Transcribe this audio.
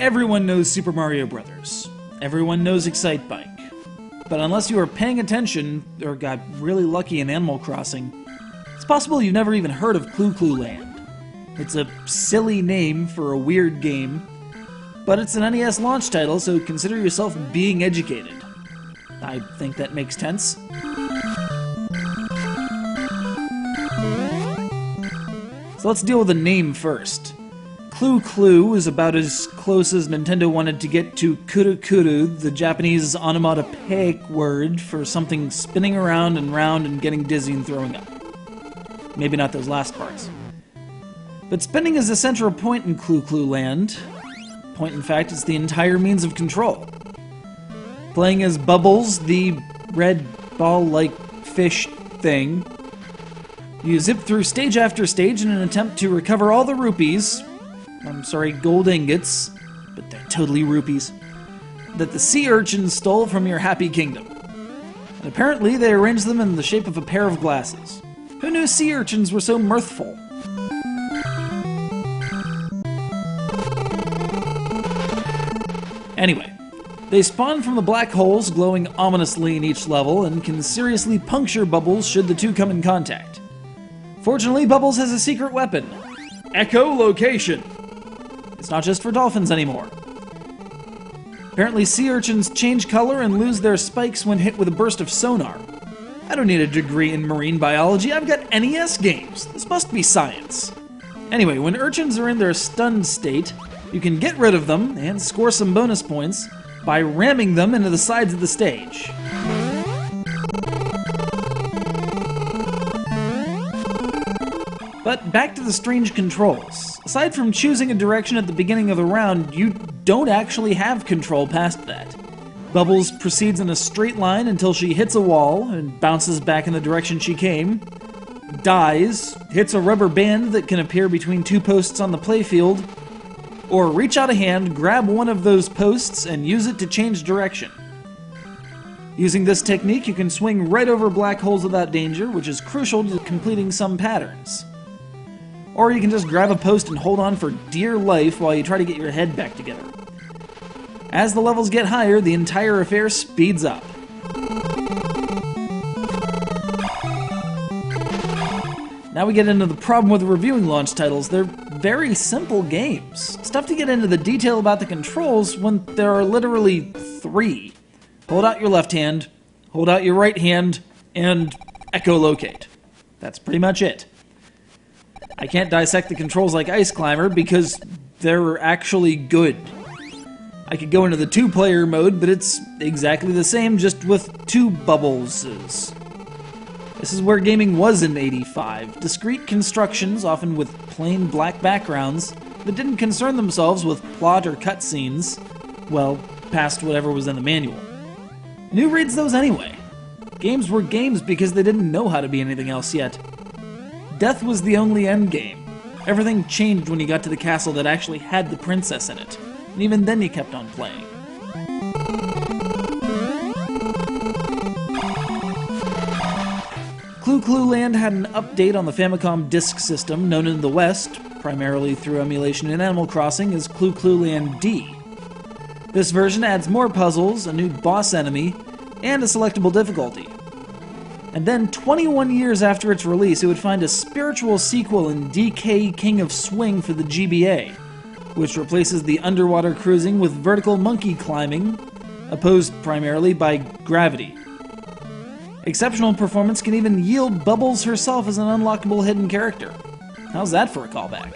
Everyone knows Super Mario Bros. Everyone knows Excite Bike. But unless you are paying attention, or got really lucky in Animal Crossing, it's possible you've never even heard of CLU Land. It's a silly name for a weird game, but it's an NES launch title, so consider yourself being educated. I think that makes sense. So let's deal with the name first. CLU is about as close as Nintendo wanted to get to kuru, the Japanese onomatopoeic word for something spinning around and round and getting dizzy and throwing up. Maybe not those last parts. But spinning is the central point in CLU Land. Point, in fact, is the entire means of control. Playing as Bubbles, the red ball-like fish thing, you zip through stage after stage in an attempt to recover all the rupees, gold ingots, but they're totally rupees, that the sea urchins stole from your happy kingdom. And apparently they arranged them in the shape of a pair of glasses. Who knew sea urchins were so mirthful? Anyway, they spawn from the black holes glowing ominously in each level and can seriously puncture Bubbles should the two come in contact. Fortunately, Bubbles has a secret weapon: echolocation. It's not just for dolphins anymore. Apparently, sea urchins change color and lose their spikes when hit with a burst of sonar. I don't need a degree in marine biology, I've got NES games. This must be science. Anyway, when urchins are in their stunned state, you can get rid of them and score some bonus points by ramming them into the sides of the stage. But back to the strange controls. Aside from choosing a direction at the beginning of the round, you don't actually have control past that. Bubbles proceeds in a straight line until she hits a wall and bounces back in the direction she came, dies, hits a rubber band that can appear between two posts on the playfield, or reach out a hand, grab one of those posts, and use it to change direction. Using this technique, you can swing right over black holes without danger, which is crucial to completing some patterns. Or you can just grab a post and hold on for dear life while you try to get your head back together. As the levels get higher, the entire affair speeds up. Now we get into the problem with reviewing launch titles. They're very simple games. It's tough to get into the detail about the controls when there are literally 3. Hold out your left hand, hold out your right hand, and echolocate. That's pretty much it. I can't dissect the controls like Ice Climber because they're actually good. I could go into the 2-player mode, but it's exactly the same, just with 2 Bubbleses. This is where gaming was in '85. Discrete constructions, often with plain black backgrounds, that didn't concern themselves with plot or cutscenes, well, past whatever was in the manual. And who reads those anyway? Games were games because they didn't know how to be anything else yet. Death was the only endgame. Everything changed when you got to the castle that actually had the princess in it, and even then you kept on playing. CLU Land had an update on the Famicom Disk System, known in the West, primarily through emulation in Animal Crossing, as CLU Land D. This version adds more puzzles, a new boss enemy, and a selectable difficulty. And then, 21 years after its release, it would find a spiritual sequel in DK King of Swing for the GBA, which replaces the underwater cruising with vertical monkey climbing, opposed primarily by gravity. Exceptional performance can even yield Bubbles herself as an unlockable hidden character. How's that for a callback?